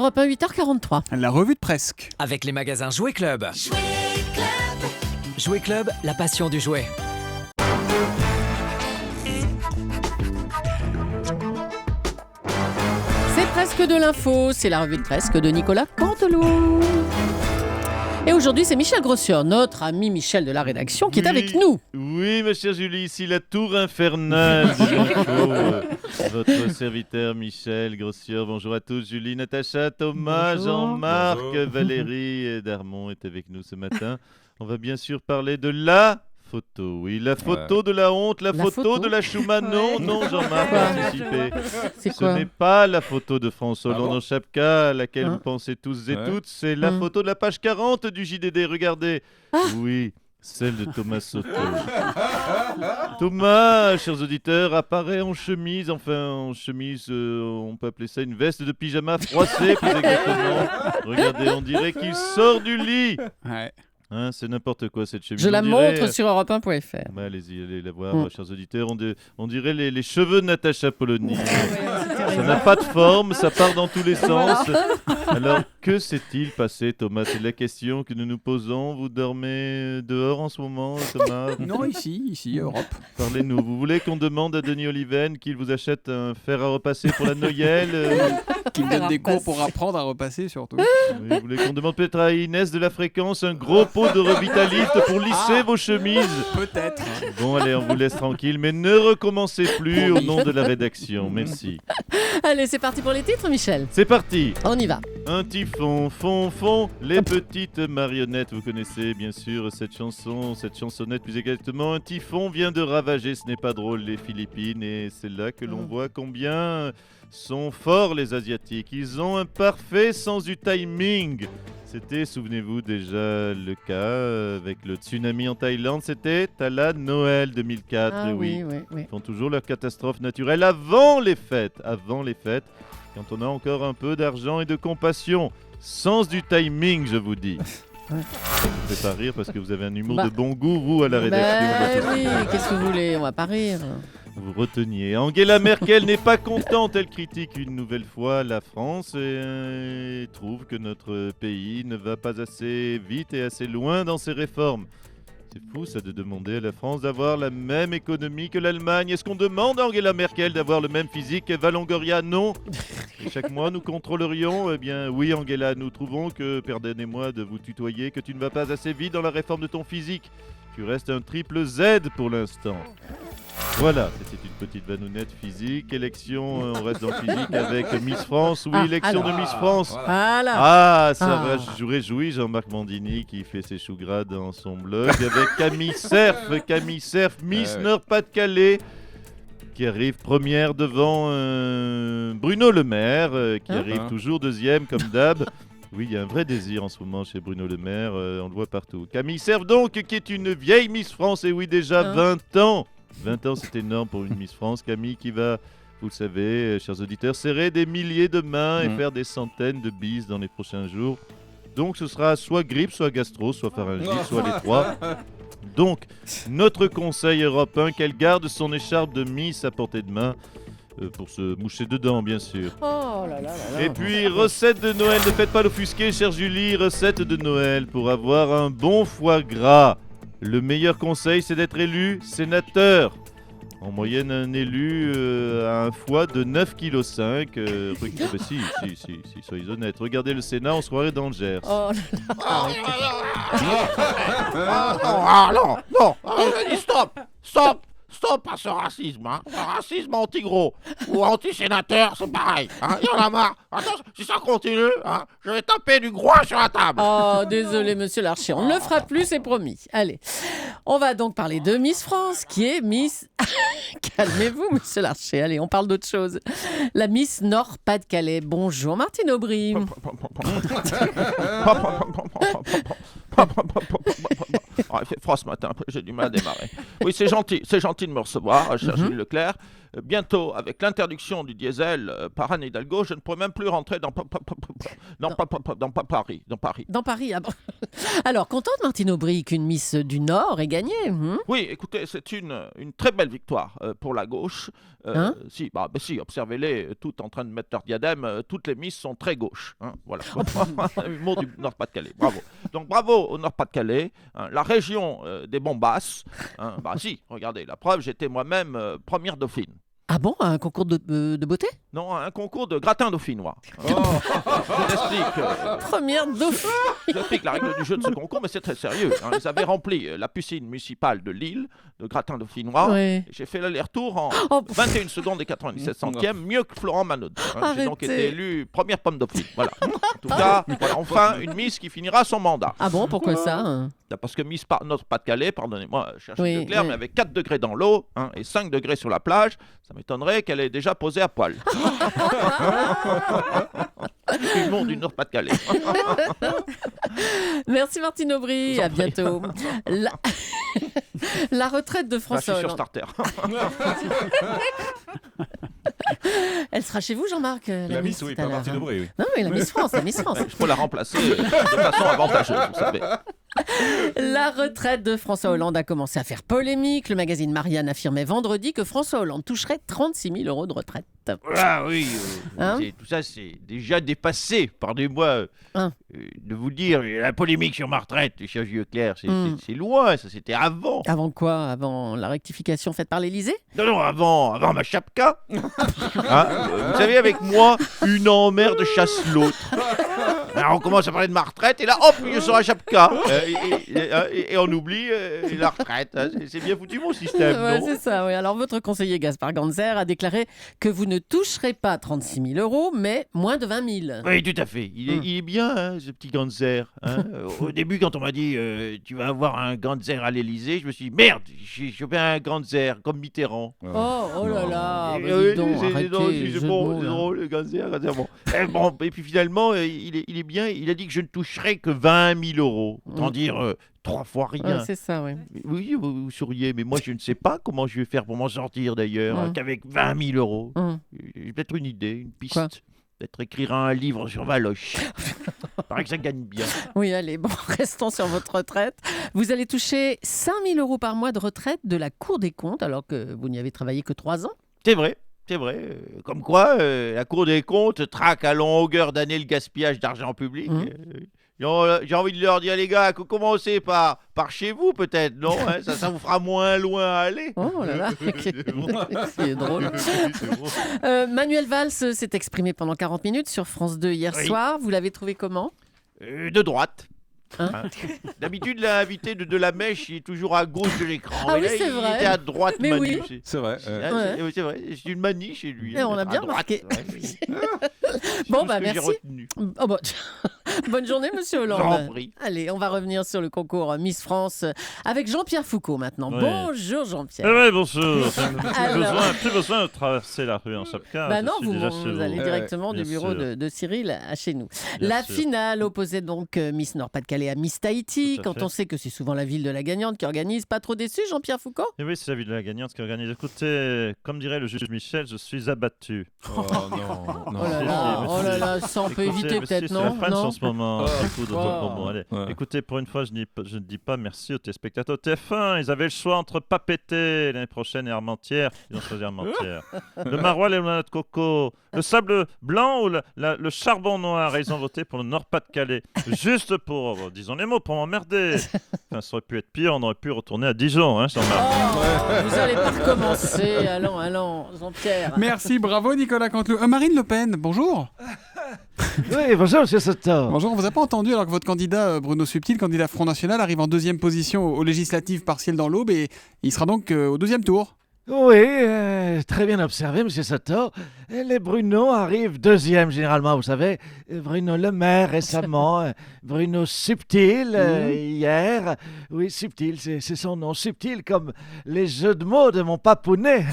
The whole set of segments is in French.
Europe 1, 8h43. La revue de presque. Avec les magasins Jouet Club. Jouet Club. Jouet Club, la passion du jouet. C'est presque de l'info, c'est la revue de presque de Nicolas Canteloup. Et aujourd'hui, c'est Michel Grossier, notre ami Michel de la rédaction, qui est avec nous. Oui, ma chère Julie, ici la tour infernale de l'info. Votre serviteur Michel Grossier. Bonjour à tous. Julie, Natacha, Thomas, Bonjour. Jean-Marc, Valérie et Darmon est avec nous ce matin. On va bien sûr parler de la photo. Oui, la photo de la honte, la photo de la Schumann. Non, non, Jean-Marc a anticipé. C'est Ce quoi? n'est pas la photo de François Hollande en chapka à laquelle Hein? vous pensez tous et toutes. C'est la photo de la page 40 du JDD. Regardez. Oui, celle de Thomas Soto. Thomas, chers auditeurs, apparaît en chemise. Enfin, en chemise, on peut appeler ça une veste de pyjama froissée, plus exactement. Regardez, on dirait qu'il sort du lit. Ouais. Hein, c'est n'importe quoi cette chemise. Je la On dirait, montre sur europe1.fr. bah, allez-y, allez la voir, chers auditeurs. On dirait les cheveux de Natacha Polony. Ça n'a pas de forme, ça part dans tous les sens. Alors, que s'est-il passé, Thomas? C'est la question que nous nous posons. Vous dormez dehors en ce moment, Thomas? Non, ici, Europe. Parlez-nous. Vous voulez qu'on demande à Denis Oliven qu'il vous achète un fer à repasser pour la Noël? Qui me donne des cours pour apprendre à repasser, surtout. Oui, vous voulez qu'on demande peut-être à Inès de la Fréquence un gros pot de Revitalit pour lisser vos chemises? Peut-être. Bon, allez, on vous laisse tranquille, mais ne recommencez plus au nom de la rédaction. Merci. Allez, c'est parti pour les titres, Michel. C'est parti. On y va. Un typhon, fond, les petites marionnettes. Vous connaissez bien sûr cette chanson, cette chansonnette plus exactement. Un typhon vient de ravager, ce n'est pas drôle, les Philippines. Et c'est là que l'on voit combien sont forts les Asiatiques. Ils ont un parfait sens du timing. C'était, souvenez-vous déjà, le cas avec le tsunami en Thaïlande. C'était à la Noël 2004. Ah et oui. oui. Ils font toujours leur catastrophe naturelle avant les fêtes. Avant les fêtes, quand on a encore un peu d'argent et de compassion. Sens du timing, je vous dis. Ouais. Ça ne vous fait pas rire parce que vous avez un humour Bah. de bon goût, vous, à la rédaction. Ben oui, qu'est-ce que vous voulez? On va pas rire. Vous reteniez. Angela Merkel n'est pas contente. Elle critique une nouvelle fois la France et trouve que notre pays ne va pas assez vite et assez loin dans ses réformes. C'est fou ça de demander à la France d'avoir la même économie que l'Allemagne. Est-ce qu'on demande à Angela Merkel d'avoir le même physique qu'Eva Longoria? Non. Et chaque mois nous contrôlerions. Eh bien oui Angela, nous trouvons que, pardonnez-moi de vous tutoyer, que tu ne vas pas assez vite dans la réforme de ton physique. Tu restes un triple Z pour l'instant. Voilà, c'était une petite vanounette physique. Élection, on reste dans le physique avec Miss France. Oui, élection de Miss France. Voilà. Ah, ça Ah. réjouit Jean-Marc Mandini qui fait ses choux gras dans son blog avec Camille Cerf, Miss Nord-Pas-de-Calais, qui arrive première devant Bruno Le Maire, qui arrive toujours deuxième comme d'hab. Oui, il y a un vrai désir en ce moment chez Bruno Le Maire, on le voit partout. Camille Cerf donc, qui est une vieille Miss France, et oui, déjà 20 ans. 20 ans, c'est énorme pour une Miss France. Camille qui va, vous le savez, chers auditeurs, serrer des milliers de mains et faire des centaines de bises dans les prochains jours. Donc ce sera soit grippe, soit gastro, soit pharyngite, soit les trois. Donc, notre conseil européen, qu'elle garde son écharpe de Miss à portée de main, pour se moucher dedans, bien sûr. Oh là là là là. Et puis, recette de Noël, ne faites pas l'offusquer, chère Julie, recette de Noël pour avoir un bon foie gras. Le meilleur conseil, c'est d'être élu sénateur. En moyenne, un élu a un foie de 9,5 kg. Si, soyez honnêtes. Regardez le Sénat, on se croirait dans le Gers. Oh là Non, stop à ce racisme, hein. Le racisme anti-gros ou anti-sénateur, c'est pareil, hein. Il y en a marre. Attends, si ça continue, hein, je vais taper du groin sur la table. Oh, désolé, monsieur Larcher, on ne le fera plus, c'est promis. Allez, on va donc parler de Miss France, qui est Miss... Calmez-vous, monsieur Larcher, allez, on parle d'autre chose. La Miss Nord-Pas-de-Calais. Bonjour, Martine Aubry. Oh, il fait froid ce matin, j'ai du mal à démarrer. Oui, c'est gentil de me recevoir, cher Gilles Leclerc. Bientôt, avec l'interdiction du diesel par Anne Hidalgo, je ne pourrai même plus rentrer dans Paris. Dans Paris, ah bon. Alors, contente Martine Aubry qu'une Miss du Nord ait gagné. Oui, écoutez, c'est une très belle victoire pour la gauche. Si, observez-les, toutes en train de mettre leur diadème. Toutes les Miss sont très gauches. Voilà. Humour du Nord-Pas-de-Calais. Bravo. Donc bravo au Nord-Pas-de-Calais, la région des Bombasses. Si, regardez, la preuve, j'étais moi-même première dauphine. Ah bon, un concours de beauté? Non, un concours de gratin dauphinois. Je vous explique. Première dauphine. J'explique la règle du jeu de ce concours, mais c'est très sérieux. Ils avaient rempli la piscine municipale de Lille de gratin dauphinois. Ouais. J'ai fait l'aller-retour en 21 secondes et 97 centièmes, mieux que Florent Manod. J'ai donc été élu première pomme dauphine. Voilà. En tout cas, voilà, enfin, une Miss qui finira son mandat. Ah bon, pourquoi ça? Parce que Miss Nord-Pas-de-Calais, pardonnez-moi, cher Leclerc, mais avec 4 degrés dans l'eau et 5 degrés sur la plage, ça m'étonnerait qu'elle ait déjà posé à poil. Du monde du Nord-Pas-de-Calais. Merci Martine Aubry, à bientôt. La retraite de François Je suis sur Hollande. Starter. Elle sera chez vous, Jean-Marc? La Miss, oui, pas Martine Aubry, oui. Non, mais la Miss France, Je peux la remplacer de façon avantageuse, vous savez. La retraite de François Hollande a commencé à faire polémique. Le magazine Marianne affirmait vendredi que François Hollande toucherait 36 000 euros de retraite. Ah oui, tout ça c'est déjà dépassé. Pardonnez-moi de vous dire, la polémique sur ma retraite, cher Gilles Leclerc, c'est loin, ça c'était avant. Avant quoi? Avant la rectification faite par l'Élysée? Non, avant ma chapka. Vous savez, avec moi, une emmerde chasse l'autre. Alors on commence à parler de ma retraite et là, hop, je sors la chapka. Et on oublie la retraite. C'est bien foutu mon système, Ouais, non? c'est ça, oui. Alors votre conseiller Gaspard Ganzer a déclaré que vous ne toucherez pas 36 000 euros, mais moins de 20 000. Oui, tout à fait. Il est bien, ce petit Ganzer. Au début, quand on m'a dit tu vas avoir un Ganzer à l'Élysée, je me suis dit merde, j'ai chopé un Ganzer comme Mitterrand. Oh là là, Oui, dis donc, c'est arrêtez, jeu de mots, là. drôle, le Ganzer. Et puis finalement, il est bien. Il a dit que je ne toucherai que 20 000 euros. Autant dire 3 fois rien. Ouais, c'est ça, oui. Oui, vous souriez, mais moi je ne sais pas comment je vais faire pour m'en sortir d'ailleurs, qu'avec 20 000 euros. J'ai peut-être une idée, une piste. Quoi? Peut-être écrire un livre sur Valoche. Il paraît que ça gagne bien. Oui, allez, bon, restons sur votre retraite. Vous allez toucher 5 000 euros par mois de retraite de la Cour des comptes, alors que vous n'y avez travaillé que 3 ans. C'est vrai. Comme quoi, la Cour des comptes traque à longueur d'année le gaspillage d'argent public. J'ai envie de leur dire, les gars, commencez par chez vous peut-être, non? Ça vous fera moins loin à aller. Oh là là, c'est drôle. Manuel Valls s'est exprimé pendant 40 minutes sur France 2 hier soir. Vous l'avez trouvé comment? De droite. D'habitude, l'invité de la Mèche, il est toujours à gauche de l'écran. Ah et oui, là, c'est vrai. Il était à droite, Mais Manu. oui. C'est vrai. C'est vrai, c'est une manie chez lui. On a bien remarqué. Bon, bah merci. Oh, bah, bonne journée, monsieur Hollande. J'en prie. Allez, on va revenir sur le concours Miss France avec Jean-Pierre Foucault maintenant. Oui. Bonjour, Jean-Pierre. Oui, bonjour. Alors. Plus besoin de traverser la rue en chapka. Bah je non, suis vous déjà chez allez vous. directement Bien du bureau sûr. de Cyril à chez nous. Bien La sûr. finale opposait donc Miss Nord-Pas-de-Calais à Miss Tahiti. Tout à Quand fait. on sait que c'est souvent la ville de la gagnante qui organise, pas trop déçu, Jean-Pierre Foucault? Et oui, c'est la ville de la gagnante qui organise. Écoutez, comme dirait le juge Michel, je suis abattu. Oh non. Oh là là, ça on peut Écoutez, éviter mais peut-être, si, non? C'est la France Non. en ce moment. Écoute, bon, allez. Ouais. Écoutez, pour une fois, je ne dis pas merci aux téléspectateurs TF1. Ils avaient le choix entre Papété l'année prochaine et Armentières. Ils ont choisi Armentières. Le maroilles et le noix de coco. Le sable blanc ou le charbon noir. Et ils ont voté pour le Nord-Pas-de-Calais. Juste pour, disons les mots, pour m'emmerder. Enfin, ça aurait pu être pire. On aurait pu retourner à Dijon, hein, Jean-Marc. Vous allez pas recommencer. Allons, Jean-Pierre. Merci, bravo Nicolas Canteloup. Marine Le Pen, bonjour. Oui, bonjour, monsieur Soto. Bonjour, on vous a pas entendu alors que votre candidat Bruno Subtil, candidat Front National, arrive en deuxième position aux législatives partielles dans l'Aube et il sera donc au deuxième tour. Oui, très bien observé, monsieur Soto. Les Bruno arrivent deuxième généralement, vous savez. Bruno Le Maire récemment, Bruno Subtil hier. Oui, Subtil, c'est son nom. Subtil comme les jeux de mots de mon papounet.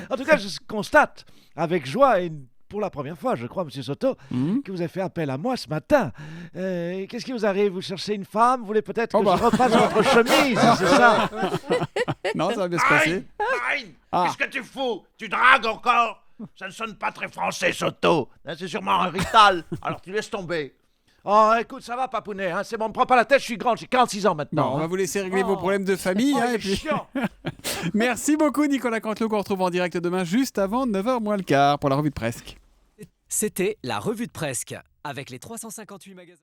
En tout cas, je constate avec joie une pour la première fois, je crois, Monsieur Soto, Mhm. que vous avez fait appel à moi ce matin. Qu'est-ce qui vous arrive? Vous cherchez une femme? Vous voulez peut-être que Oh bah. je repasse votre chemise? C'est ça? Non, ça va bien se passer. Marine, Ah. qu'est-ce que tu fous? Tu dragues encore? Ça ne sonne pas très français, Soto. Hein, c'est sûrement un rital. Alors tu laisses tomber. Oh, écoute, ça va, papounet. Hein, c'est bon, me prends pas la tête, je suis grand, j'ai 46 ans Non, maintenant. on va vous laisser régler vos problèmes de famille. Oh, hein, il et est puis... chiant. Merci beaucoup, Nicolas Canteloup, qu'on retrouve en direct demain, juste avant 9h moins le quart, pour la revue de Presque. C'était la revue de Presque, avec les 358 magasins.